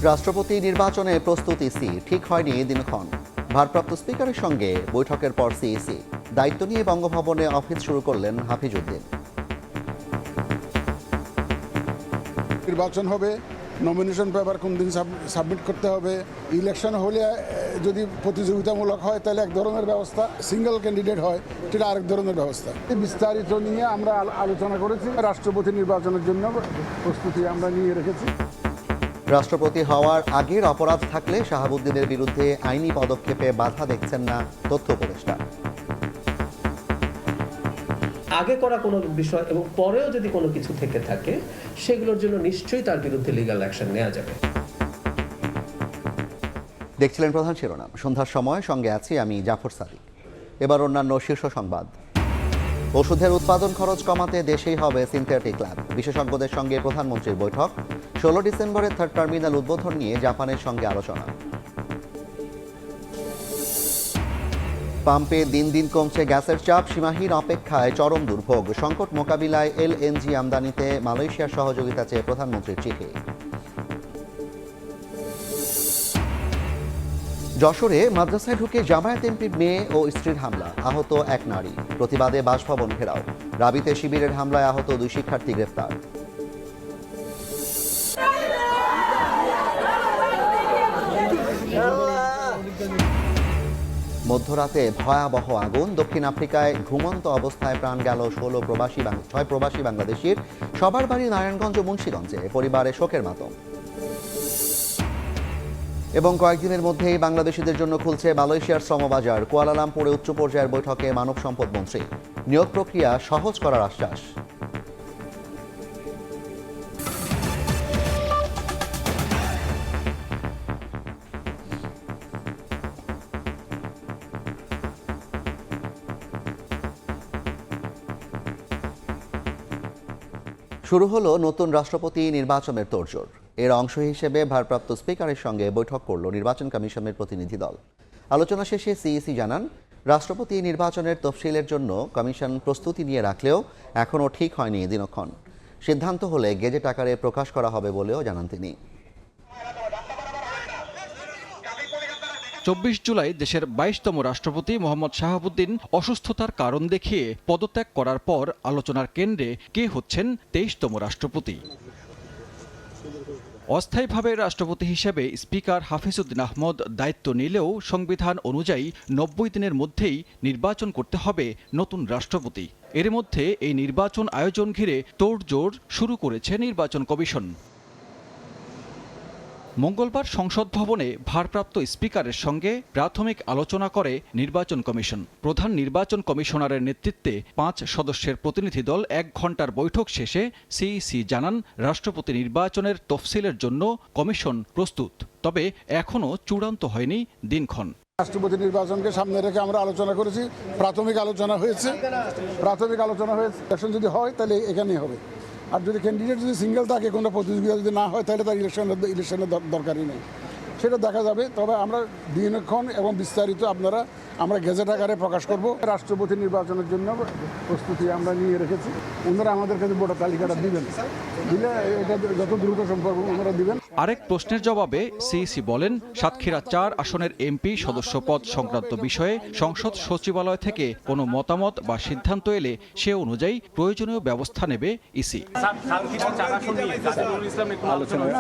রাষ্ট্রপতি নির্বাচনে প্রস্তুতি ঠিক হয়নি দিনক্ষণ। ভারপ্রাপ্ত স্পিকারের সঙ্গে বৈঠকের পর সিইসি দায়িত্ব নিয়ে বঙ্গভবনে অফিস শুরু করলেন হাফিজউদ্দিন। নির্বাচন হবে, নমিনেশন পেপার কোন দিন সাবমিট করতে হবে, ইলেকশন হলে যদি প্রতিযোগিতামূলক হয় তাহলে এক ধরনের ব্যবস্থা, সিঙ্গেল ক্যান্ডিডেট হয় সেটা আরেক ধরনের ব্যবস্থা। বিস্তারিত নিয়ে আমরা আলোচনা করেছি। রাষ্ট্রপতি নির্বাচনের জন্য প্রস্তুতি আমরা নিয়ে রেখেছি। রাষ্ট্রপতি হওয়ার আগের অপরাধ থাকলে শাহাবুদ্দিনের বিরুদ্ধে আইনি পদক্ষেপে বাধা দেখছেন না তথ্য উপদেষ্টা। আগে করা কোনো বিষয় এবং পরেও যদি কোনো কিছু থেকে থাকে সেগুলোর জন্য নিশ্চয়ই তার বিরুদ্ধে লিগ্যাল অ্যাকশন নেওয়া যাবে। দেখছিলেন প্রধান শিরোনাম। সন্ধ্যার সময় সঙ্গে আছি আমি জাফর সাদিক। এবার অন্যান্য শীর্ষ সংবাদ। ওষুধের উৎপাদন খরচ কমাতে দেশেই হবে সিনথেটিক ল্যাব। বিশেষজ্ঞদের সঙ্গে প্রধানমন্ত্রীর বৈঠক। 16 ডিসেম্বরে থার্ড টার্মিনাল উদ্বোধন নিয়ে জাপানের সঙ্গে আলোচনা। পাম্পে দিন দিন কমছে গ্যাসের চাপ, সীমাহীন অপেক্ষায় চরম দুর্ভোগ। সংকট মোকাবিলায় এলএনজি আমদানিতে মালয়েশিয়ার সহযোগিতা চেয়ে প্রধানমন্ত্রীর চিঠি। যশোরে মাদ্রাসায় ঢুকে জামায়াত এমপির মেয়ে ও স্ত্রীর হামলা, আহত এক নারী। প্রতিবাদে বাসভবন ঘেরাও। রাবিতে শিবিরের হামলায় আহত 2 শিক্ষার্থী গ্রেফতার। মধ্যরাতে ভয়াবহ আগুন। দক্ষিণ আফ্রিকায় ঘুমন্ত অবস্থায় প্রাণ গেল 6 প্রবাসী বাংলাদেশির। সবার বাড়ি নারায়ণগঞ্জ ও মুন্সিগঞ্জে। পরিবারে শোকের মাতম। এবং কয়েকদিনের মধ্যেই বাংলাদেশিদের জন্য খুলছে মালয়েশিয়ার শ্রমবাজার। কুয়ালালামপুরে উচ্চ পর্যায়ের বৈঠকে মানব সম্পদ মন্ত্রী। নিয়োগ প্রক্রিয়া সহজ করার আশ্বাস। শুরু হলো নতুন রাষ্ট্রপতি নির্বাচনের তোড়জোড়। এর অংশ হিসেবে ভারপ্রাপ্ত স্পিকারের সঙ্গে বৈঠক করল নির্বাচন কমিশনের প্রতিনিধি দল। আলোচনা শেষে সিইসি জানান, রাষ্ট্রপতি নির্বাচনের তফসিলের জন্য কমিশন প্রস্তুতি নিয়ে রাখলেও এখনও ঠিক হয়নি দিনক্ষণ। সিদ্ধান্ত হলে গেজেট আকারে প্রকাশ করা হবে বলেও জানান তিনি। 24 জুলাই দেশের 22তম রাষ্ট্রপতি মোহাম্মদ শাহাবুদ্দিন অসুস্থতার কারণ দেখিয়ে পদত্যাগ করার পর আলোচনার কেন্দ্রে কে হচ্ছেন 23তম রাষ্ট্রপতি। অস্থায়ীভাবে রাষ্ট্রপতি হিসেবে স্পিকার হাফিজউদ্দিন আহমদ দায়িত্ব নিলেও সংবিধান অনুযায়ী 90 দিনের মধ্যেই নির্বাচন করতে হবে নতুন রাষ্ট্রপতি। এর মধ্যে এই নির্বাচন আয়োজন ঘিরে তোড়জোড় শুরু করেছে নির্বাচন কমিশন। মঙ্গলবার সংসদ ভবনে ভারপ্রাপ্ত স্পিকারের সঙ্গে প্রাথমিক আলোচনা করে নির্বাচন কমিশন। প্রধান নির্বাচন কমিশনারের নেতৃত্বে 5 সদস্যের প্রতিনিধি দল 1 ঘণ্টার বৈঠক শেষে সিইসি জানান, রাষ্ট্রপতি নির্বাচনের তফসিলের জন্য কমিশন প্রস্তুত, তবে এখনও চূড়ান্ত হয়নি দিনক্ষণ। রাষ্ট্রপতি নির্বাচনকে সামনে রেখে আমরা আলোচনা করেছি। প্রাথমিক আলোচনা হয়েছে। ইলেকশন যদি হয় তাহলে এখানেই হবে। আর যদি ক্যান্ডিডেট যদি সিঙ্গেল থাকে, কোনো প্রতিযোগিতা যদি না হয়, তাহলে তার ইলেকশনের দরকারই নেই। সেটা দেখা যাবে। তবে আমরা দিনক্ষণ এবং বিস্তারিত আমরা গেজেট আকারে প্রকাশ করব। রাষ্ট্রপতি নির্বাচনের জন্য প্রস্তুতি আমরা নিয়ে রেখেছি। ওনারা আমাদের কাছে ভোটার তালিকাটা দিবেন, দিলে এটা যত দ্রুত সম্পর্ক ওনারা দিবেন। আরেক প্রশ্নের জবাবে সিইসি বলেন, সাতক্ষীরা 4 আসনের এমপি সদস্য পদ সংক্রান্ত বিষয়ে সংসদ সচিবালয় থেকে কোনো মতামত বা সিদ্ধান্ত এলে সে অনুযায়ী প্রয়োজনীয় ব্যবস্থা নেবে ইসি।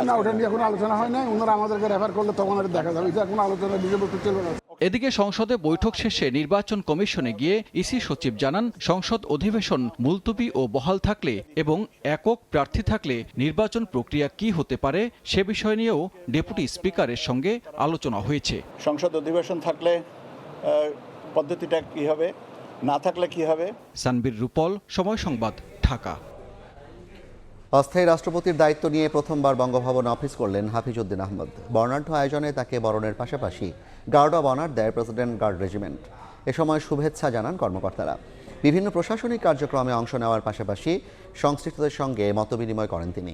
না, ওটা নিয়ে কোনো আলোচনা হয় না। ওনারা আমাদেরকে রেফার করলে তখন আর দেখা যাবে। এটা কোনো আলোচনা বিষয়বস্তু চলবে না। এদিকে সংসদে বৈঠক শেষে নির্বাচন কমিশনে গিয়ে ইসি সচিব জানান, সংসদ অধিবেশন মুলতবি ও বহাল থাকলে এবং একক প্রার্থী থাকলে নির্বাচন প্রক্রিয়া কি হতে পারে সে বিষয় নিয়েও ডেপুটি স্পিকারের সঙ্গে আলোচনা হয়েছে। সংসদ অধিবেশন থাকলে পদ্ধতিটা কি হবে, না থাকলে কি হবে। সানবীর রূপল, সময় সংবাদ, ঢাকা। অস্থায়ী রাষ্ট্রপতির দায়িত্ব নিয়ে প্রথমবার বঙ্গভবনে অফিস করলেন হাফিজউদ্দিন আহমদ। বর্ণাঢ্য আয়োজনে তাকে বরণের পাশাপাশি গার্ড অব অনার দেয় প্রেসিডেন্ট গার্ড রেজিমেন্ট। এ সময় শুভেচ্ছা জানান কর্মকর্তারা। বিভিন্ন প্রশাসনিক কার্যক্রমে অংশ নেওয়ার পাশাপাশি সংশ্লিষ্টদের সঙ্গে মতবিনিময় করেন তিনি।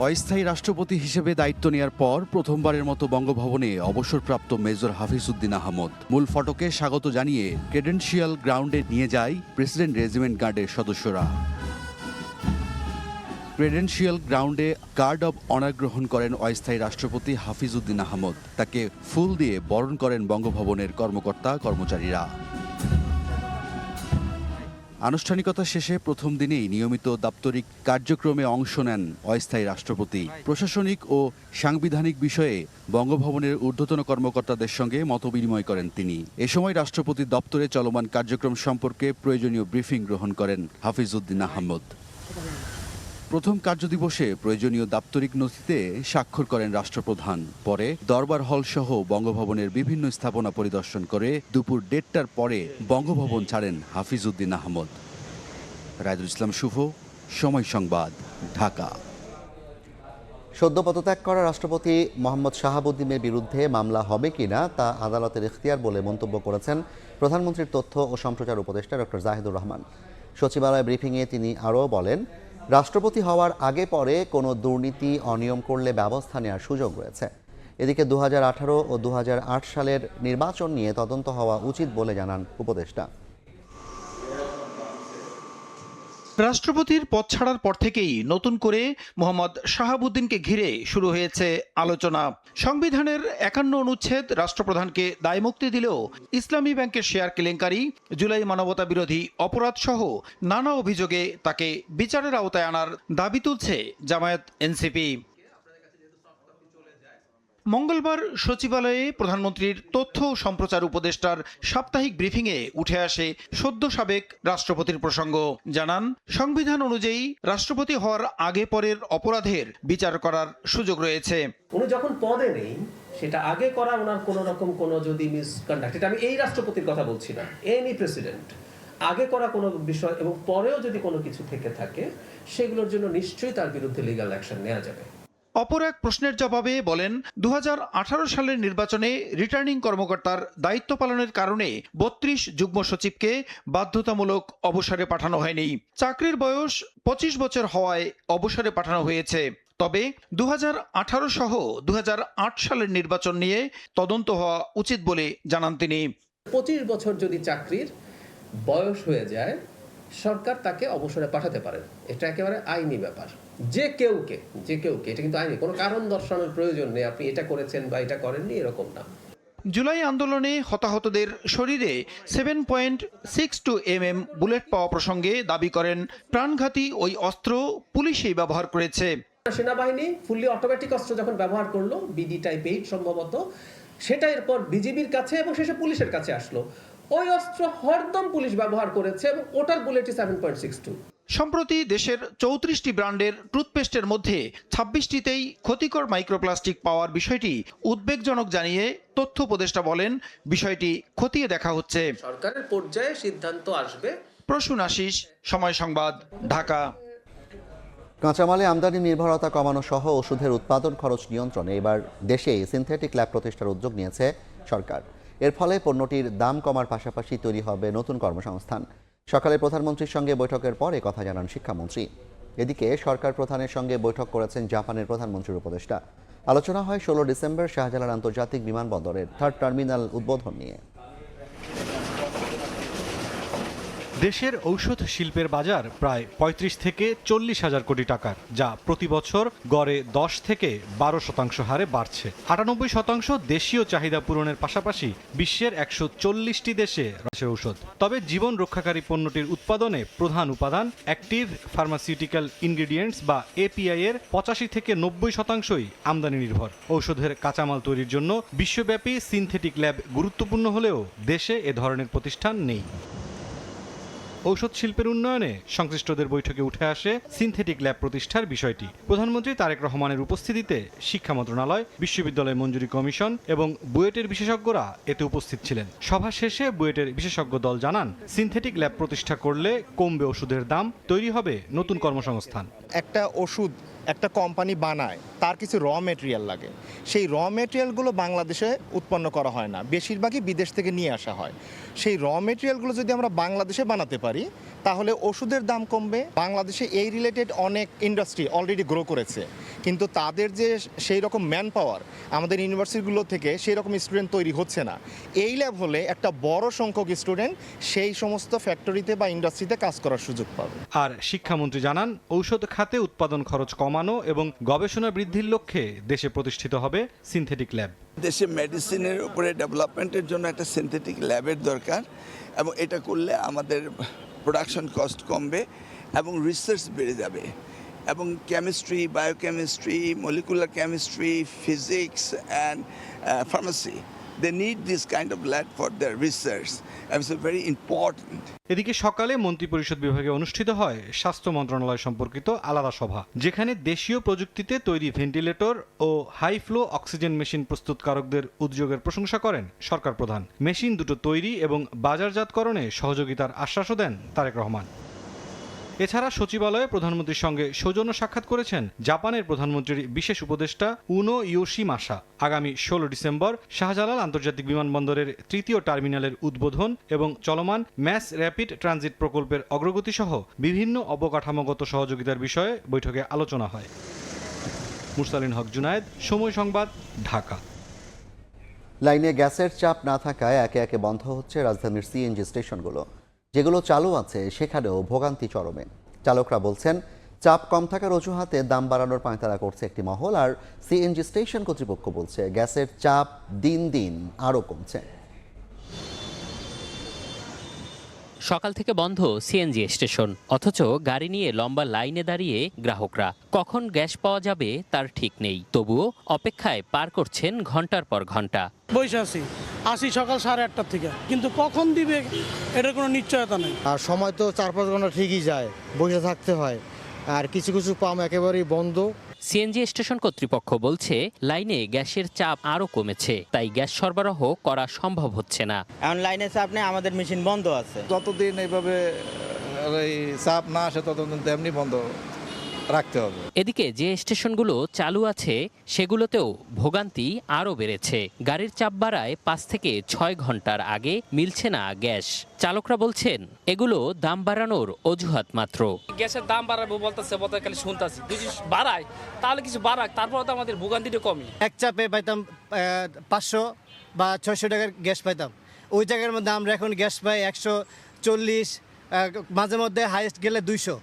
অস্থায়ী রাষ্ট্রপতি হিসেবে দায়িত্ব নেয়ার পর প্রথমবারের মতো বঙ্গভবনে অবসরপ্রাপ্ত মেজর হাফিজউদ্দিন আহমদ। মূল ফটকে স্বাগত জানিয়ে ক্রেডেনশিয়াল গ্রাউন্ডে নিয়ে যায় প্রেসিডেন্ট রেজিমেন্ট গার্ডের সদস্যরা। ক্রেডেনশিয়াল গ্রাউন্ডে গার্ড অব অনার গ্রহণ করেন অস্থায়ী রাষ্ট্রপতি হাফিজউদ্দিন আহমদ। তাকে ফুল দিয়ে বরণ করেন বঙ্গভবনের কর্মকর্তা কর্মচারীরা। আনুষ্ঠানিকতা শেষে প্রথম দিনেই নিয়মিত দাপ্তরিক কার্যক্রমে অংশ নেন অস্থায়ী রাষ্ট্রপতি। প্রশাসনিক ও সাংবিধানিক বিষয়ে বঙ্গভবনের ঊর্ধ্বতন কর্মকর্তাদের সঙ্গে মতবিনিময় করেন তিনি। এ সময় রাষ্ট্রপতি দপ্তরে চলমান কার্যক্রম সম্পর্কে প্রয়োজনীয় ব্রিফিং গ্রহণ করেন হাফিজউদ্দিন আহমদ। প্রথম কার্যদিবসে প্রয়োজনীয় দাপ্তরিক নথিতে স্বাক্ষর করেন রাষ্ট্রপ্রধান। পরে দরবার হল সহ বঙ্গভবনের বিভিন্ন স্থাপনা পরিদর্শন করে দুপুর 1:30টার পরে বঙ্গভবন ছাড়েন হাফিজউদ্দিন আহমদ। রায়দুল ইসলাম শুভ, সময় সংবাদ, ঢাকা। সদ্য পদত্যাগ করা রাষ্ট্রপতি মোহাম্মদ শাহাবুদ্দিনের বিরুদ্ধে মামলা হবে কিনা তা আদালতের ইখতিয়ার বলে মন্তব্য করেছেন প্রধানমন্ত্রীর তথ্য ও সম্প্রচার উপদেষ্টা ডক্টর জাহিদুর রহমান। সচিবালয় ব্রিফিংয়ে তিনি আরও বলেন, রাষ্ট্রপতি হওয়ার আগে পরে কোনো দুর্নীতি অনিয়ম করলে ব্যবস্থা নেওয়ার সুযোগ রয়েছে। এদিকে 2018 ও 2008 সালের নির্বাচন নিয়ে তদন্ত হওয়া উচিত বলে জানান উপদেষ্টা। রাষ্ট্রপতির পদ ছাড়ার পর থেকেই নতুন করে মোহাম্মদ শাহাবুদ্দিনকে ঘিরে শুরু হয়েছে আলোচনা। সংবিধানের 51 অনুচ্ছেদ রাষ্ট্রপ্রধানকে দায়মুক্তি দিলেও ইসলামী ব্যাংকের শেয়ার কেলেঙ্কারি, জুলাই মানবতা বিরোধী অপরাধ সহ নানা অভিযোগে তাকে বিচারের আওতায় আনার দাবি তুলছে জামায়াত এনসিপি। মঙ্গলবার সচিবালয়ে প্রধানমন্ত্রীর তথ্য ও সম্প্রচার উপদেষ্টার সাপ্তাহিক ব্রিফিংয়ে উঠে আসে সদ্য সাবেক রাষ্ট্রপতির প্রসঙ্গ। জানান, সংবিধান অনুযায়ী রাষ্ট্রপতি হওয়ার আগে পরের অপরাধের বিচার করার সুযোগ রয়েছে। উনি যখন পদে নেই, সেটা আগে করা ওনার কোনো রকম কোনো যদি মিসকন্ডাক্ট, এটা আমি এই রাষ্ট্রপতির কথা বলছি না, এনি প্রেসিডেন্ট আগে করা কোনো বিষয় এবং পরেও যদি কোনো কিছু থেকে থাকে, সেগুলোর জন্য নিশ্চয়ই তার বিরুদ্ধে লিগ্যাল অ্যাকশন নেওয়া যাবে। অপর এক প্রশ্নের জবাবে বলেন, 2018 সালের নির্বাচনে রিটার্নিং কর্মকর্তার দায়িত্ব পালনের কারণে 32 যুগ্ম সচিবকে বাধ্যতামূলক অবসরে পাঠানো হয়নি। চাকরির বয়স 25 বছর হওয়ায় অবসরে পাঠানো হয়েছে। তবে 2018 সহ 2008 সালের নির্বাচন নিয়ে তদন্ত হওয়া উচিত বলে জানান তিনি। 25 বছর যদি চাকরির বয়স হয়ে যায়, সরকার তাকে অবসরে পাঠাতে পারেন। এটা একেবারে আইনি ব্যাপার। যে কেউকে এটা কিন্তু আইনি, কোনো কারণ দর্শানোর প্রয়োজন নেই, আপনি এটা করেছেন বা এটা করেননি এরকম না। জুলাই আন্দোলনে হতাহতদের শরীরে 7.62 mm বুলেট পাওয়া প্রসঙ্গে দাবি করেন, প্রাণঘাতী ওই অস্ত্র পুলিশই ব্যবহার করেছে। সেনাবাহিনী ফুললি অটোমেটিক অস্ত্র যখন ব্যবহার করলো, বিডি টাইপ 8 সম্ভবত, সেটা এরপর বিজিবির কাছে এবং শেষে পুলিশের কাছে আসলো। ওই অস্ত্র হরদম পুলিশ ব্যবহার করেছে এবং ওটার বুলেটই 7.62। সম্প্রতি দেশের 34টি ব্র্যান্ডের টুথপেস্টের মধ্যে 26টিতেই ক্ষতিকর মাইক্রোপ্লাস্টিক পাওয়ার বিষয়টি উদ্বেগজনক জানিয়ে তথ্য উপদেষ্টা বলেন, বিষয়টি খতিয়ে দেখা হচ্ছে। সরকারের পর্যায়ে সিদ্ধান্ত আসবে। প্রসূন আশিস, সময় সংবাদ, ঢাকা। কাঁচামালে আমদানি নির্ভরতা কমানো সহ ওষুধের উৎপাদন খরচ নিয়ন্ত্রণে এবার দেশে সিনথেটিক ল্যাব প্রতিষ্ঠার উদ্যোগ নিয়েছে সরকার। এর ফলে পণ্যটির দাম কমার পাশাপাশি তৈরি হবে নতুন কর্মসংস্থান। সকালে প্রধানমন্ত্রীর সঙ্গে বৈঠকের পরে কথা জানান শিক্ষামন্ত্রী। এদিকে সরকার প্রধানের সঙ্গে বৈঠক করেছেন জাপানের প্রধানমন্ত্রীর উপদেষ্টা। আলোচনা হয় 16 ডিসেম্বর শাহজালাল আন্তর্জাতিক বিমানবন্দরের 3rd টার্মিনাল উদ্বোধন নিয়ে। দেশের ঔষধ শিল্পের বাজার প্রায় 35 থেকে 40 হাজার কোটি টাকার, যা প্রতি বছর গড়ে 10 থেকে 12% হারে বাড়ছে। 98% দেশীয় চাহিদা পূরণের পাশাপাশি বিশ্বের 140টি দেশে রয়েছে ঔষধ। তবে জীবন রক্ষাকারী পণ্যটির উৎপাদনে প্রধান উপাদান অ্যাক্টিভ ফার্মাসিউটিক্যাল ইনগ্রেডিয়েন্টস বা এপিআই এর 85 থেকে 90%ই আমদানি নির্ভর। ঔষধের কাঁচামাল তৈরির জন্য বিশ্বব্যাপী সিনথেটিক ল্যাব গুরুত্বপূর্ণ হলেও দেশে এ ধরনের প্রতিষ্ঠান নেই। ঔষধ শিল্পের উন্নয়নে সংশ্লিষ্টদের বৈঠকে উঠে আসে সিনথেটিক ল্যাব প্রতিষ্ঠার বিষয়টি। প্রধানমন্ত্রী তারেক রহমানের উপস্থিতিতে শিক্ষা মন্ত্রণালয়, বিশ্ববিদ্যালয় মঞ্জুরি কমিশন এবং বুয়েটের বিশেষজ্ঞরা এতে উপস্থিত ছিলেন। সভা শেষে বুয়েটের বিশেষজ্ঞ দল জানান, সিনথেটিক ল্যাব প্রতিষ্ঠা করলে কমবে ওষুধের দাম, তৈরি হবে নতুন কর্মসংস্থান। একটা ওষুধ একটা কোম্পানি বানায় তার কিছু র মেটেরিয়াল লাগে, সেই র মেটেরিয়ালগুলো বাংলাদেশে উৎপন্ন করা হয় না, বেশিরভাগই বিদেশ থেকে নিয়ে আসা হয়। সেই র মেটেরিয়ালগুলো যদি আমরা বাংলাদেশে বানাতে পারি তাহলে ওষুধের দাম কমবে। বাংলাদেশে এই রিলেটেড অনেক ইন্ডাস্ট্রি অলরেডি গ্রো করেছে, কিন্তু তাদের যে সেই রকম ম্যান পাওয়ার আমাদের ইউনিভার্সিটিগুলো থেকে সেই রকম স্টুডেন্ট তৈরি হচ্ছে না। এই ল্যাব হলে একটা বড় সংখ্যক স্টুডেন্ট সেই সমস্ত ফ্যাক্টরিতে বা ইন্ডাস্ট্রিতে কাজ করার সুযোগ পাবে। আর শিক্ষামন্ত্রী জানান, ঔষধ খাতে উৎপাদন খরচ কমানো এবং গবেষণা বৃদ্ধির লক্ষ্যে দেশে প্রতিষ্ঠিত হবে সিনথেটিক ল্যাব। দেশে মেডিসিনের উপরে ডেভেলপমেন্টের জন্য একটা সিনথেটিক ল্যাবের দরকার, এবং এটা করলে আমাদের প্রোডাকশন কস্ট কমবে এবং রিসার্চ বেড়ে যাবে, এবং chemistry, biochemistry, molecular chemistry, physics and pharmacy, they need this kind of lab for their research, and it's very important. এদিকে সকালে মন্ত্রিপরিষদ বিভাগে অনুষ্ঠিত হয় স্বাস্থ্য মন্ত্রণালয় সম্পর্কিত আলাদা সভা, যেখানে দেশীয় প্রযুক্তিতে তৈরি ভেন্টিলেটর ও হাই ফ্লো অক্সিজেন মেশিন প্রস্তুতকারকদের উদ্যোগের প্রশংসা করেন সরকার প্রধান। মেশিন দুটো তৈরি এবং বাজারজাতকরণে সহযোগিতার আশ্বাসও দেন তারেক রহমান। এছাড়া সচিবালয়ে প্রধানমন্ত্রীর সঙ্গে সৌজন্য সাক্ষাৎ করেছেন জাপানের প্রধানমন্ত্রীর বিশেষ উপদেষ্টা উনো ইয়োশিমাসা। আগামী 16 ডিসেম্বর শাহজালাল আন্তর্জাতিক বিমানবন্দরের 3য় টার্মিনালের উদ্বোধন এবং চলমান ম্যাস র্যাপিড ট্রানজিট প্রকল্পের অগ্রগতি সহ বিভিন্ন অবকাঠামোগত সহযোগিতার বিষয়ে বৈঠকে আলোচনা হয়। মুরসালিন হক জুনায়েদ, সময় সংবাদ, ঢাকা। লাইনে গ্যাসের চাপ না থাকায় একে একে বন্ধ হচ্ছে রাজধানীর সিএনজি স্টেশনগুলো। যেগুলো চালু আছে সেখানেও ভোগান্তি চরমে। চালকরা বলছেন, চাপ কম থাকার অজুহাতে দাম বাড়ানোর পাঁয়তারা করছে একটি মহল, আর সিএনজি স্টেশন কর্তৃপক্ষ বলছে গ্যাসের চাপ দিন দিন আরও কমছে। সকাল থেকে বন্ধ সিএনজি স্টেশন, অথচ গাড়ি নিয়ে লম্বা লাইনে দাঁড়িয়ে গ্রাহকরা। কখন গ্যাস পাওয়া যাবে তার ঠিক নেই, তবুও অপেক্ষায় পার করছেন ঘন্টার পর ঘন্টা। বসে আসি সকাল 8:30 থেকে, কিন্তু কখন দিবে এটার কোনো নিশ্চয়তা নেই। আর সময় তো 4-5 ঘন্টা ঠিকই যায়, বসে থাকতে হয়, আর কিছু কিছু পাম্প একেবারেই বন্ধ। সিএনজি স্টেশন কর্তৃপক্ষ বলছে লাইনে গ্যাসের চাপ আরও কমেছে, তাই গ্যাস সরবরাহ করা সম্ভব হচ্ছে না। এখন লাইনে চাপ নেই, আমাদের মেশিন বন্ধ আছে। যতদিন এইভাবে চাপ না আসে ততদিন তেমনি বন্ধ রাখতে হবে। এদিকে যে স্টেশনগুলো চালু আছে সেগুলোতেও ভোগান্তি আরও বেড়েছে। গাড়ির চাপ বাড়ায় 5 থেকে 6 ঘন্টার আগে মিলছে না গ্যাস। চালকরা বলছেন এগুলো দাম বাড়ানোর অজুহাত মাত্র। গ্যাসের দাম বাড়াবো বলতেছে, খালি শুনতেছি, যদি বাড়ায় তাহলে কিছু বাড়াক, তারপর তো আমাদের ভোগান্তিটা কমে। এক চাপে পাইতাম 500 বা 600 টাকার গ্যাস পাইতাম, ওই জায়গার মধ্যে আমরা এখন গ্যাস পাই 140, মাঝে মধ্যে হাইয়েস্ট গেলে 200।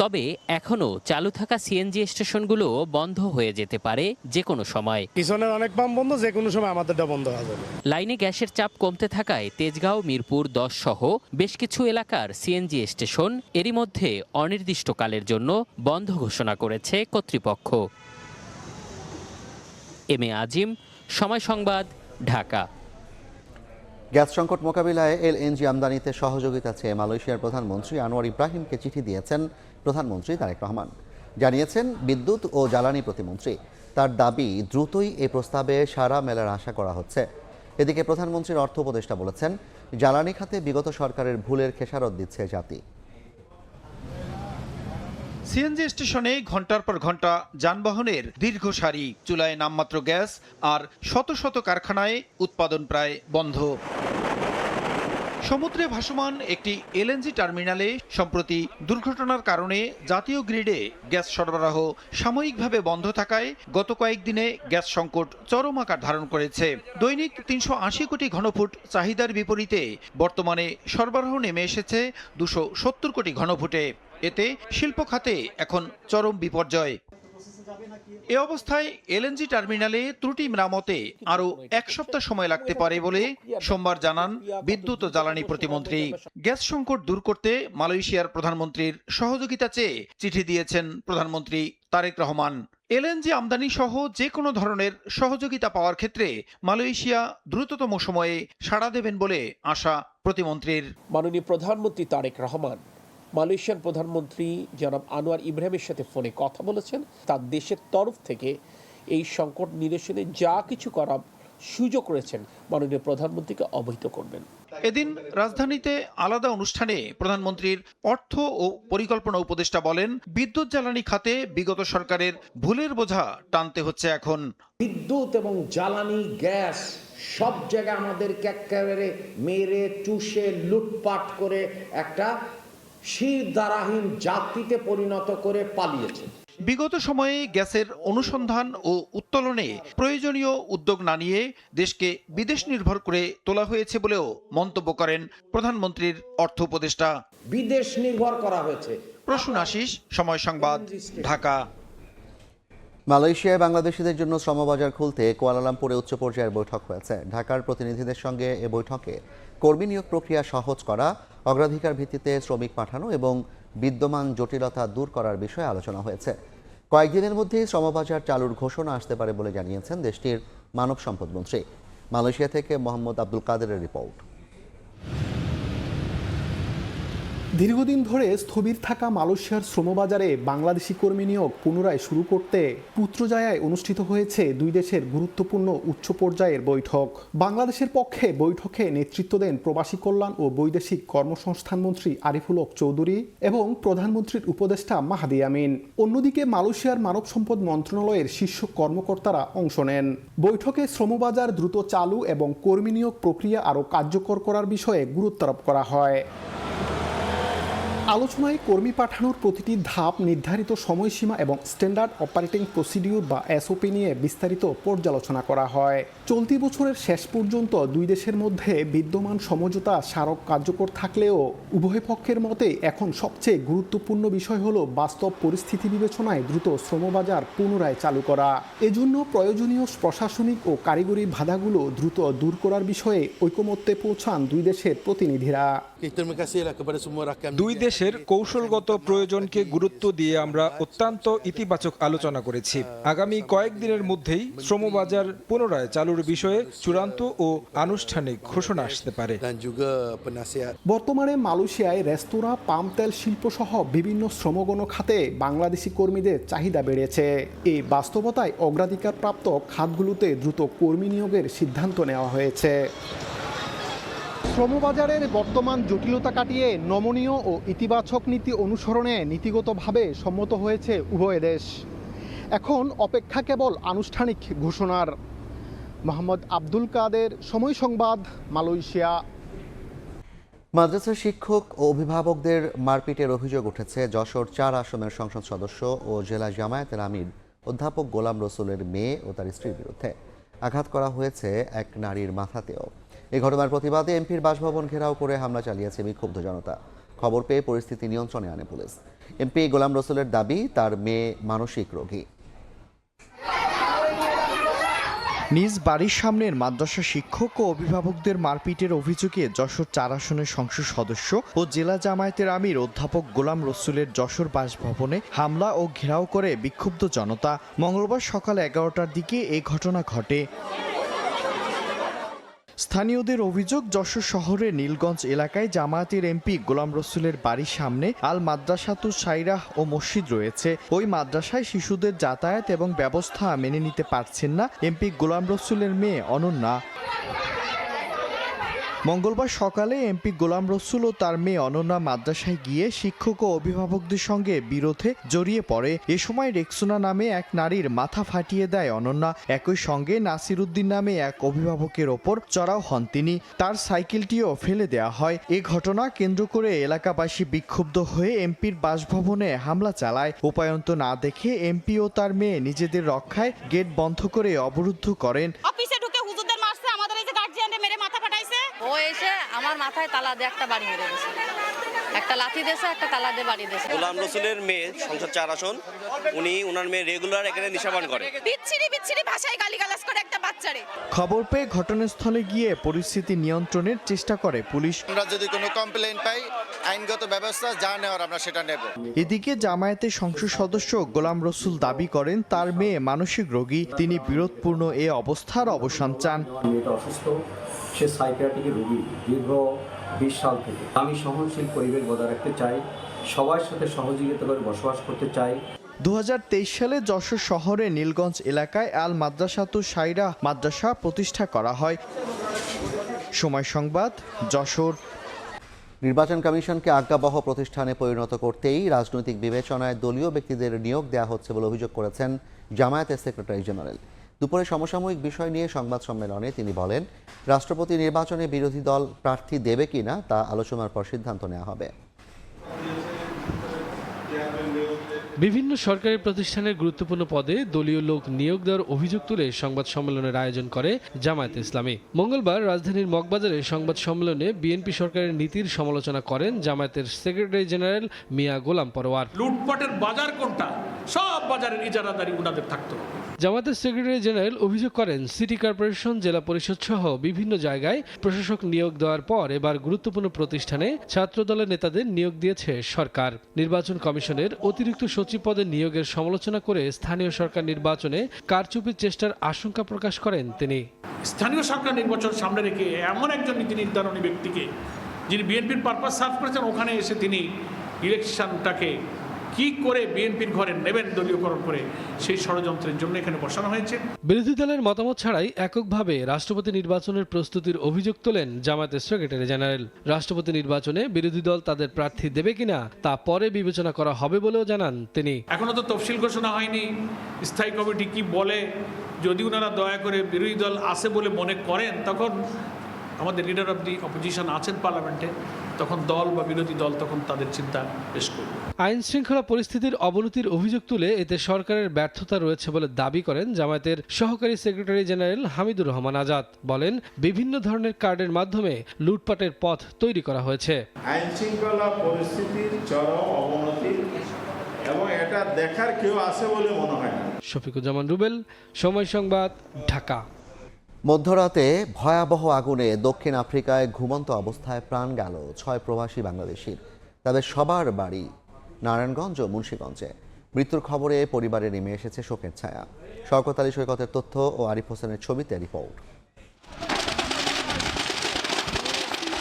তবে এখনো চালু থাকা সিএনজি স্টেশনগুলো বন্ধ হয়ে যেতে পারে যে কোনো সময়। পিছনের অনেক পাম্প বন্ধ, যে কোনো সময় আমাদেরটা বন্ধ হয়ে যাবে। লাইনে গ্যাসের চাপ কমতে থাকায় তেজগাঁও, মিরপুর 10 সহ বেশ কিছু এলাকার সিএনজি স্টেশন এরই মধ্যে অনির্দিষ্টকালের জন্য বন্ধ ঘোষণা করেছে কর্তৃপক্ষ। এম এ আজিম, সময় সংবাদ, ঢাকা। গ্যাস সংকট মোকাবিলায় এলএনজি আমদানিতে সহযোগিতা চেয়ে মালয়েশিয়ার প্রধানমন্ত্রী আনোয়ার ইব্রাহিমকে চিঠি দিয়েছেন প্রধানমন্ত্রী তারেক রহমান। জানিয়েছেন বিদ্যুৎ ও জ্বালানি প্রতিমন্ত্রী। তার দাবি, দ্রুতই এই প্রস্তাবে সাড়া মেলার আশা করা হচ্ছে। এদিকে প্রধানমন্ত্রীর অর্থ উপদেষ্টা বলেছেন, জ্বালানি খাতে বিগত সরকারের ভুলের খেসারত দিচ্ছে জাতি। সিএনজি স্টেশনে ঘন্টার পর ঘন্টা যানবাহনের দীর্ঘ সারি, চুলায় নামমাত্র গ্যাস, আর শত শত কারখানায় উৎপাদন প্রায় বন্ধ। সমুদ্রে ভাসমান একটি এলএনজি টার্মিনালে সম্প্রতি দুর্ঘটনার কারণে জাতীয় গ্রিডে গ্যাস সরবরাহ সাময়িকভাবে বন্ধ থাকায় গত কয়েকদিনে গ্যাস সংকট চরম আকার ধারণ করেছে। দৈনিক 380 কোটি ঘনফুট চাহিদার বিপরীতে বর্তমানে সরবরাহ নেমে এসেছে 270 কোটি ঘনফুটে। এতে শিল্প খাতে এখন চরম বিপর্যয়। এ অবস্থায় এলএনজি টার্মিনালে ত্রুটি মেরামতে আরও 1 সপ্তাহ সময় লাগতে পারে বলে সোমবার জানান বিদ্যুৎ ও জ্বালানি প্রতিমন্ত্রী। গ্যাস সংকট দূর করতে মালয়েশিয়ার প্রধানমন্ত্রীর সহযোগিতা চেয়ে চিঠি দিয়েছেন প্রধানমন্ত্রী তারেক রহমান। এলএনজি আমদানি সহ যে কোনো ধরনের সহযোগিতা পাওয়ার ক্ষেত্রে মালয়েশিয়া দ্রুততম সময়ে সাড়া দেবেন বলে আশা প্রতিমন্ত্রীর। মাননীয় প্রধানমন্ত্রী তারেক রহমান মালয়েশিয়ার প্রধানমন্ত্রী জনাব আনোয়ার ইব্রাহিমের সাথে ফোনে কথা বলেছেন। তার দেশের তরফ থেকে এই সংকট নিরসনে যা কিছু করার সুযোগ রয়েছেন মাননীয় প্রধানমন্ত্রীকে অবহিত করবেন। এদিন রাজধানীতে আলাদা অনুষ্ঠানে প্রধানমন্ত্রীর অর্থ ও পরিকল্পনা উপদেষ্টা বলেন, বিদ্যুৎ জ্বালানি খাতে বিগত সরকারের ভুলের বোঝা টানতে হচ্ছে এখন। বিদ্যুৎ এবং জ্বালানি গ্যাস সব জায়গায় আমাদেরকে একেবারে মেরে চুষে লুটপাট করে একটা শিরদাঁড়াহীন জাতিতে পরিণত করে পালিয়েছে। বিগত সময়ে গ্যাসের অনুসন্ধান ও উত্তোলনে প্রয়োজনীয় উদ্যোগ না নিয়ে দেশকে বিদেশ নির্ভর করে তোলা হয়েছে বলেও মন্তব্য করেন প্রধানমন্ত্রীর অর্থ উপদেষ্টা। বিদেশ নির্ভর করা হয়েছে। প্রসূন আশিস, সময় সংবাদ, ঢাকা। মালয়েশিয়ায় বাংলাদেশিদের জন্য শ্রমবাজার খুলতে কুয়ালালামপুরে উচ্চ পর্যায়ের বৈঠক হয়েছে। ঢাকার প্রতিনিধিদের সঙ্গে এ বৈঠকে কর্মী নিয়োগ প্রক্রিয়া সহজ করা, অগ্রাধিকার ভিত্তিতে শ্রমিক পাঠানো এবং বিদ্যমান জটিলতা দূর করার বিষয়ে আলোচনা হয়েছে। কয়েকদিনের মধ্যেই শ্রমবাজার চালুর ঘোষণা আসতে পারে বলে জানিয়েছেন দেশটির মানব সম্পদ মন্ত্রী। মালয়েশিয়া থেকে মোহাম্মদ আব্দুল কাদেরের রিপোর্ট। দীর্ঘদিন ধরে স্থবির থাকা মালয়েশিয়ার শ্রমবাজারে বাংলাদেশি কর্মী নিয়োগ পুনরায় শুরু করতে পুত্রজায়ায় অনুষ্ঠিত হয়েছে দুই দেশের গুরুত্বপূর্ণ উচ্চ পর্যায়ের বৈঠক। বাংলাদেশের পক্ষে বৈঠকে নেতৃত্ব দেন প্রবাসী কল্যাণ ও বৈদেশিক কর্মসংস্থান মন্ত্রী আরিফুল হক চৌধুরী এবং প্রধানমন্ত্রীর উপদেষ্টা মাহাদি আমিন। অন্যদিকে মালয়েশিয়ার মানব সম্পদ মন্ত্রণালয়ের শীর্ষ কর্মকর্তারা অংশ নেন। বৈঠকে শ্রমবাজার দ্রুত চালু এবং কর্মী নিয়োগ প্রক্রিয়া আরও কার্যকর করার বিষয়ে গুরুত্বারোপ করা হয়। আলোচনায় কর্মী পাঠানোর প্রতিটি ধাপ, নির্ধারিত সময়সীমা এবং স্ট্যান্ডার্ড অপারেটিং প্রসিডিউর বা এসওপি নিয়ে বিস্তারিত পর্যালোচনা করা হয়। চলতি বছরের শেষ পর্যন্ত দুই দেশের মধ্যে বিদ্যমান সমঝোতা স্মারক কার্যকর থাকলেও উভয় পক্ষের মতে এখন সবচেয়ে গুরুত্বপূর্ণ বিষয় হলো বাস্তব পরিস্থিতি বিবেচনায় দ্রুত শ্রমবাজার পুনরায় চালু করা। এজন্য প্রয়োজনীয় প্রশাসনিক ও কারিগরি বাধাগুলো দ্রুত দূর করার বিষয়ে ঐকমত্যে পৌঁছান দুই দেশের প্রতিনিধিরা। দুই দেশের কৌশলগত প্রয়োজনকে গুরুত্ব দিয়ে আমরা অত্যন্ত ইতিবাচক আলোচনা করেছি। আগামী কয়েকদিনের মধ্যেই শ্রমবাজার পুনরায় চালুর বিষয়ে চূড়ান্ত ও আনুষ্ঠানিক ঘোষণা আসতে পারে। বর্তমানে মালয়েশিয়ায় রেস্তোরাঁ, পাম তেল শিল্প সহ বিভিন্ন শ্রমগণ খাতে বাংলাদেশি কর্মীদের চাহিদা বেড়েছে। এই বাস্তবতায় অগ্রাধিকারপ্রাপ্ত খাতগুলোতে দ্রুত কর্মী নিয়োগের সিদ্ধান্ত নেওয়া হয়েছে। শ্রমবাজারের বর্তমান জটিলতা কাটিয়ে নমনীয় ও ইতিবাচক নীতি অনুসরণে নীতিগতভাবে সম্মত হয়েছে উভয় দেশ। এখন অপেক্ষা কেবল আনুষ্ঠানিক ঘোষণার। মোহাম্মদ আব্দুল কাদের, সময় সংবাদ, মালয়েশিয়া। মাদ্রাসার শিক্ষক ও অভিভাবকদের মারপিটের অভিযোগ উঠেছে যশোর ৪ আসনের সংসদ সদস্য ও জেলা জামায়াতের আমির অধ্যাপক গোলাম রসুলের মেয়ে ও তার স্ত্রীর বিরুদ্ধে। আঘাত করা হয়েছে এক নারীর মাথাতেও। এই ঘটনার প্রতিবাদে এমপির বাসভবন ঘেরাও করে হামলা চালিয়েছে বিক্ষুব্ধ জনতা। খবর পেয়ে পরিস্থিতি নিয়ন্ত্রণে আনে পুলিশ। এমপি গোলাম রসুলের দাবি, তার মেয়ে মানসিক রোগী। নিজ বাড়ির সামনের মাদ্রাসা শিক্ষক ও অভিভাবকদের মারপিটের অভিযোগে যশোর ৪ আসনের সংসদ সদস্য ও জেলা জামায়াতের আমির অধ্যাপক গোলাম রসুলের যশোর বাসভবনে হামলা ও ঘেরাও করে বিক্ষুব্ধ জনতা। মঙ্গলবার সকাল ১১টার দিকে এই ঘটনা ঘটে। স্থানীয়দের অভিযোগ, যশোর শহরের নীলগঞ্জ এলাকায় জামায়াতের এমপি গোলাম রসুলের বাড়ির সামনে আল মাদ্রাসাতুস সাইরাহ ও মসজিদ রয়েছে। ওই মাদ্রাসায় শিশুদের যাতায়াত এবং ব্যবস্থা মেনে নিতে পারছেন না এমপি গোলাম রসুলের মেয়ে অনন্যা। মঙ্গলবার সকালে এমপি গোলাম রসুল ও তার মেয়ে অনন্যা মাদ্রাসায় গিয়ে শিক্ষক ও অভিভাবকদের সঙ্গে বিরোধে জড়িয়ে পড়ে। এ সময় রেক্সোনা নামে এক নারীর মাথা ফাটিয়ে দেয় অনন্যা। একই সঙ্গে নাসির উদ্দিন নামে এক অভিভাবকের ওপর চড়াও হন তিনি। তার সাইকেলটিও ফেলে দেওয়া হয়। এ ঘটনা কেন্দ্র করে এলাকাবাসী বিক্ষুব্ধ হয়ে এমপির বাসভবনে হামলা চালায়। উপায়ন্ত না দেখে এমপি ও তার মেয়ে নিজেদের রক্ষায় গেট বন্ধ করে অবরুদ্ধ করেন। ও এসে আমার মাথায় তালা দিয়ে একটা বাড়ি মেরে দিয়েছে, একটা লাথি দিয়েছে, একটা তালা দিয়ে বাড়ি দিয়েছে। গোলাম রসুলের মেয়ে সংসদ ৪ আসন, উনি ওনার মেয়ে রেগুলার এখানে নিশাপান করে, বিচ্ছিরি ভাষায় গালিগালাজ করে একটা বাচ্চারে। খবর পেয়ে ঘটনাস্থলে গিয়ে পরিস্থিতি নিয়ন্ত্রণের চেষ্টা করে পুলিশ। আমরা যদি কোনো কমপ্লেইন পাই, আইনগত ব্যবস্থা যা নেওয়ার আমরা সেটা নেব। এদিকে জামায়াতের সংসদ সদস্য গোলাম রসুল দাবি করেন তার মেয়ে মানসিক রোগী। তিনি বিরোধপূর্ণ এ অবস্থার অবসান চান। মেয়েটা অসুস্থ, সে সাইকিয়াট্রিক রোগী দীর্ঘ ২০ সাল থেকে। আমি সহনশীল পরিবেশ বজায় রাখতে চাই, সবার সাথে সহযোগিতা করে বসবাস করতে চাই। ২০২৩ সালে যশোর শহরের নীলগঞ্জ এলাকায় আল মাদ্রাসাতুস সাইরাহ মাদ্রাসা প্রতিষ্ঠা করা হয়। সময় সংবাদ, যশোর। নির্বাচন কমিশনকে আজ্ঞাবহ প্রতিষ্ঠানে পরিণত করতেই রাজনৈতিক বিবেচনায় দলীয় ব্যক্তিদের নিয়োগ দেওয়া হচ্ছে বলে অভিযোগ করেছেন জামায়াতের সেক্রেটারি জেনারেল। দুপুরে সমসাময়িক বিষয় নিয়ে সংবাদ সম্মেলনে তিনি বলেন, রাষ্ট্রপতি নির্বাচনে বিরোধী দল প্রার্থী দেবে কিনা তা আলোচনার পর সিদ্ধান্ত নেওয়া হবে। বিভিন্ন সরকারি প্রতিষ্ঠানের গুরুত্বপূর্ণ পদে দলীয় লোক নিয়োগ দেওয়ার অভিযোগ তুলে সংবাদ সম্মেলনের আয়োজন করে জামায়াতে ইসলামী। মঙ্গলবার রাজধানীর মগবাজারে সংবাদ সম্মেলনে বিএনপি সরকারের নীতির সমালোচনা করেন জামায়াতের সেক্রেটারি জেনারেল মিয়া গোলাম পরোয়ার। লুটপাটের বাজার কোনটা? সব বাজারের ইজারাদারি উনাদের থাকতো। জামায়াতের সেক্রেটারি জেনারেল অভিযোগ করেন, সিটি কর্পোরেশন, জেলা পরিষদ সহ বিভিন্ন জায়গায় প্রশাসক নিয়োগ দেওয়ার পর এবার গুরুত্বপূর্ণ প্রতিষ্ঠানে ছাত্রদলের নেতাদের নিয়োগ দিয়েছে সরকার। নির্বাচন কমিশনের অতিরিক্ত সচিব পদে নিয়োগের সমালোচনা করে স্থানীয় সরকার নির্বাচনে কারচুপির চেষ্টার আশঙ্কা প্রকাশ করেন তিনি। স্থানীয় সরকার নির্বাচন সামনে রেখে এমন একজন নীতি নির্ধারণী ব্যক্তিকে, যিনি বিএনপির পারপাস সার্ভ করেছেন, ওখানে এসে তিনি ইলেকশনটাকে কি করে বিএনপির ঘরে নেবেন দলীয়করণ করে, সেই ষড়যন্ত্রের জন্য এখানে বসানো হয়েছে। বিরোধী দলের মতামত ছাড়াই এককভাবে রাষ্ট্রপতি নির্বাচনের প্রস্তুতির অভিযোগ তোলেন জামায়াতের সেক্রেটারি জেনারেল। রাষ্ট্রপতি নির্বাচনে বিরোধী দল তাদের প্রার্থী দেবে কিনা তা পরে বিবেচনা করা হবে বলেও জানান তিনি। এখনো তো তফসিল ঘোষণা হয়নি, স্থায়ী কমিটি কি বলে। যদি ওনারা দয়া করে বিরোধী দল আছে বলে মনে করেন, তখন আমাদের লিডার অব দি অপোজিশন আছেন পার্লামেন্টে, তখন দল বা বিরোধী দল তখন তাদের চিন্তা পেশ করবে। আইন শৃঙ্খলা পরিস্থিতির অবনতির অভিযোগ তুলে এতে সরকারের ব্যর্থতা রয়েছে বলে দাবি করেন জামায়াতের সহকারী সেক্রেটারি জেনারেল হামিদুর রহমান আজাদ। বলেন, বিভিন্ন ধরনের কার্ডের মাধ্যমে লুটপাটের পথ তৈরি করা হয়েছে। আইন শৃঙ্খলা পরিস্থিতির চরম অবনতি এবং এটা দেখার কেউ আছে বলে মনে হয় না। শফিকুজ্জামান রুবেল, সময় সংবাদ, ঢাকা। মধ্যরাতে ভয়াবহ আগুনে দক্ষিণ আফ্রিকায় ঘুমন্ত অবস্থায় প্রাণ গেল 6 প্রবাসী বাংলাদেশির। তাদের সবার বাড়ি নারায়ণগঞ্জ ও মুন্সিগঞ্জে। মৃত্যুর খবরে পরিবারে নেমে এসেছে শোকের ছায়া। শওকত আলী সৈকতের তথ্য ও আরিফ হোসেনের ছবিতে রিপোর্ট।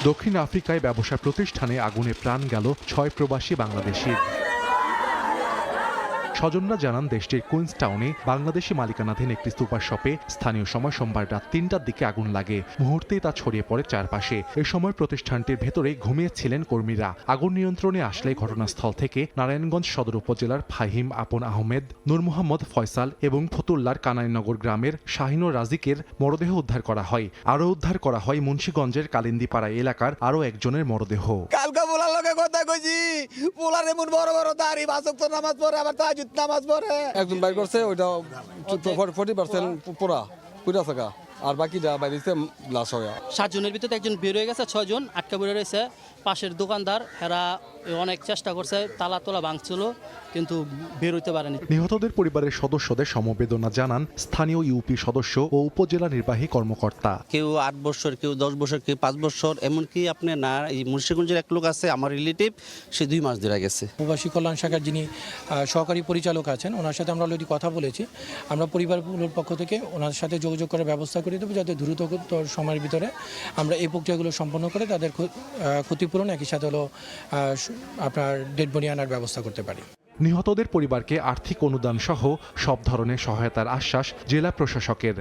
দক্ষিণ আফ্রিকায় ব্যবসা প্রতিষ্ঠানে আগুনে প্রাণ গেল 6 প্রবাসী বাংলাদেশির। স্বজনরা জানান, দেশটির কুইন্সটাউনে বাংলাদেশি মালিকানাধীন একটি সুপার শপে স্থানীয় সময় সোমবার রাত 3টার দিকে আগুন লাগে। মুহূর্তেই তা ছড়িয়ে পড়ে চারপাশে। এ সময় প্রতিষ্ঠানটির ভেতরে ঘুমিয়েছিলেন কর্মীরা। আগুন নিয়ন্ত্রণে আসলে ঘটনাস্থল থেকে নারায়ণগঞ্জ সদর উপজেলার ফাহিম আপন আহমেদ, নূর মোহাম্মদ ফয়সাল এবং ফতুল্লার কানাইনগর গ্রামের শাহিনুর রাজিকের মরদেহ উদ্ধার করা হয়। আরও উদ্ধার করা হয় মুন্সিগঞ্জের কালিন্দিপাড়া এলাকার আরও একজনের মরদেহ। কালকা পোলার লগে কথা কইছি, পোলার এমন বড় বড় দাড়ি, বাসক তো নামাজ পড়ে, আবার তাহাজ্জুদ নামাজ পড়ে। একজন বাইর করছে, ওইটা 40% পুরা থাকা, আর বাকিটা বাইরেছে লাশ হয়ে। 7 জনের ভিতরে একজন বের হয়ে গেছে, 6 জন আটকা পড়ে রয়েছে। পাশের দোকানদার এরা অনেক চেষ্টা করছে, তালা তোলা ভাঙছিল, কিন্তু বের হইতে পারেনি। নিহতদের পরিবারের সদস্যদের সমবেদনা জানান স্থানীয় ইউপি সদস্য ও উপজেলা নির্বাহী কর্মকর্তা। কেউ 8 বছর, কেউ 10 বছর, কেউ 5 বছর, এমনকি আপনি না এই মুন্সিগঞ্জের এক লোক আছে আমার রিলেটিভ, সে 2 মাস ধরে গেছে। প্রবাসী কল্যাণ শাখার যিনি সহকারী পরিচালক আছেন, ওনার সাথে আমরা অলরেডি কথা বলেছি। আমরা পরিবারগুলোর পক্ষ থেকে ওনার সাথে যোগাযোগ করার ব্যবস্থা করে দেবো, যাতে দ্রুত সময়ের ভিতরে আমরা এই প্রক্রিয়াগুলো সম্পন্ন করে তাদের ক্ষতিপূরণ, একই সাথে হলো আপনার ডেড বডি আনার ব্যবস্থা করতে পারি। নিহতদের পরিবারকে আর্থিক অনুদান সহ সব ধরনের সহায়তার আশ্বাস জেলা প্রশাসকের।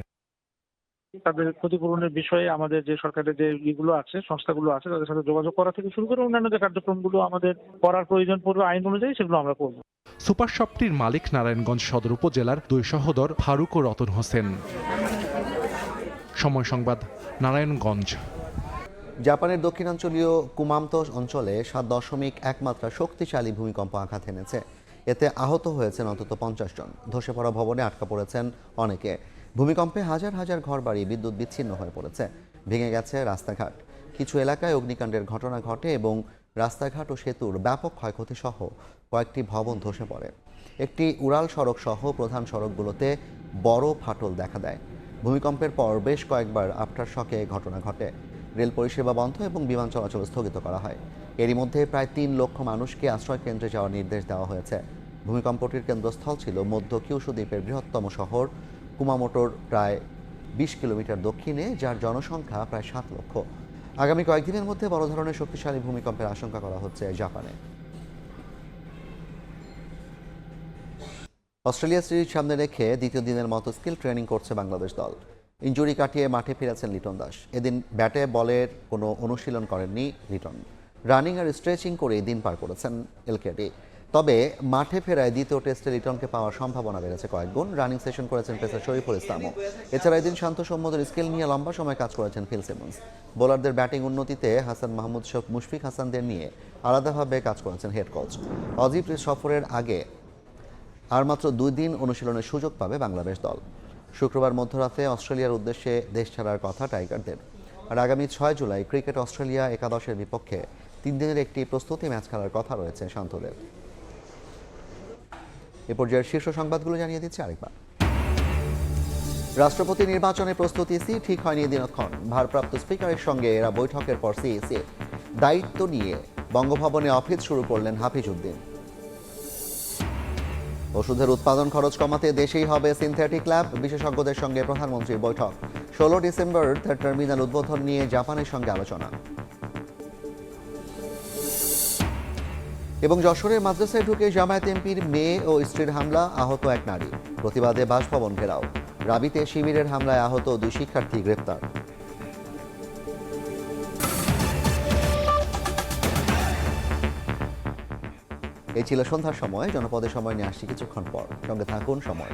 তাদের ক্ষতিপূরণের বিষয়ে আমাদের যে সরকারের যে ইগুলো আছে, সংস্থাগুলো আছে, তাদের সাথে যোগাযোগ করা থেকে শুরু করে অন্যান্য যে কার্যক্রমগুলো আমাদের করার প্রয়োজন পড়বে আইন অনুযায়ী, সেগুলো আমরা করব। সুপার শপটির মালিক নারায়ণগঞ্জ সদর উপজেলার 2 সহোদর ফারুক ও রতন হোসেন। সময় সংবাদ, নারায়ণগঞ্জ। জাপানের দক্ষিণাঞ্চলীয় কুমামতো অঞ্চলে 7.1 মাত্রা শক্তিশালী ভূমিকম্প আঘাত এনেছে। এতে আহত হয়েছেন অন্তত 50 জন। ধসে পড়া ভবনে আটকা পড়েছেন অনেকে। ভূমিকম্পে হাজার হাজার ঘরবাড়ি বিদ্যুৎ বিচ্ছিন্ন হয়ে পড়েছে। ভেঙে গেছে রাস্তাঘাট। কিছু এলাকায় অগ্নিকাণ্ডের ঘটনা ঘটে এবং রাস্তাঘাট ও সেতুর ব্যাপক ক্ষয়ক্ষতি সহ কয়েকটি ভবন ধসে পড়ে। একটি উড়াল সড়ক সহ প্রধান সড়কগুলোতে বড় ফাটল দেখা দেয়। ভূমিকম্পের পর বেশ কয়েকবার আফটার শকে ঘটনা ঘটে। রেল পরিষেবা বন্ধ এবং বিমান চলাচল স্থগিত করা হয়। এরই মধ্যে প্রায় 3 লক্ষ মানুষকে আশ্রয় কেন্দ্রে যাওয়ার নির্দেশ দেওয়া হয়েছে। ভূমিকম্পটির কেন্দ্রস্থল ছিল মধ্য কিউশু দ্বীপের বৃহত্তম শহর কুমামোটোর প্রায় 20 কিলোমিটার দক্ষিণে, যার জনসংখ্যা প্রায় 7 লক্ষ। আগামী কয়েকদিনের মধ্যে বড় ধরনের শক্তিশালী ভূমিকম্পের আশঙ্কা করা হচ্ছে জাপানে। অস্ট্রেলিয়া সিরিজ সামনে রেখে দ্বিতীয় দিনের মতো স্কিল ট্রেনিং করছে বাংলাদেশ দল। ইনজুরি কাটিয়ে মাঠে ফিরেছেন লিটন দাস। এদিন ব্যাটে বলের কোনো অনুশীলন করেননি লিটন। রানিং আর স্ট্রেচিং করে দিন পার করেছেন এলকেডি। তবে মাঠে ফেরায় দ্বিতীয় টেস্টে লিটনকে পাওয়ার সম্ভাবনা বেড়েছে কয়েক গুণ। রানিং সেশন করেছেন পেসার শরীফুল ইসলামও। এছাড়া এদিন শান্ত সৌম্যদের স্কিল নিয়ে লম্বা সময় কাজ করেছেন ফিল সিমন্স। বোলারদের ব্যাটিং উন্নতিতে হাসান মাহমুদ শোক, মুশফিক হাসানদের নিয়ে আলাদাভাবে কাজ করেছেন হেড কোচ। অজি সফরের আগে আর মাত্র 2 দিন অনুশীলনের সুযোগ পাবে বাংলাদেশ দল। শুক্রবার মধ্যরাতে অস্ট্রেলিয়ার উদ্দেশ্যে দেশ ছাড়ার কথা টাইগারদের। আর আগামী 6 জুলাই ক্রিকেট অস্ট্রেলিয়া একাদশের বিপক্ষে 3 দিনের একটি প্রস্তুতি ম্যাচ খেলার কথা রয়েছে শান্তদের। এ পর্যায়ের শীর্ষ সংবাদগুলো জানিয়ে দিচ্ছে আরেকবার। রাষ্ট্রপতি নির্বাচনে প্রস্তুতি ঠিক হয়নি দিনক্ষণ। ভারপ্রাপ্ত স্পিকারের সঙ্গে এরা বৈঠকের পর সিইসি দায়িত্ব নিয়ে বঙ্গভবনে অফিস শুরু করলেন হাফিজ উদ্দিন। ওষুধের উৎপাদন খরচ কমাতে দেশেই হবে সিনথেটিক ল্যাব, বিশেষজ্ঞদের সঙ্গে প্রধানমন্ত্রীর বৈঠক। 16 ডিসেম্বর টার্মিনাল উদ্বোধন নিয়ে জাপানের সঙ্গে আলোচনা। এবং যশোরের মাদ্রাসায় ঢুকে জামায়াত এমপির মেয়ে ও স্ত্রীর হামলা, আহত এক নারী। প্রতিবাদে বাসভবন ঘেরাও। রাবিতে শিবিরের হামলায় আহত 2 শিক্ষার্থী গ্রেপ্তার। এই ছিল সন্ধ্যার সময়। জনপদের সময় নিয়ে আসছি কিছুক্ষণ পর। সঙ্গে থাকুন সময়।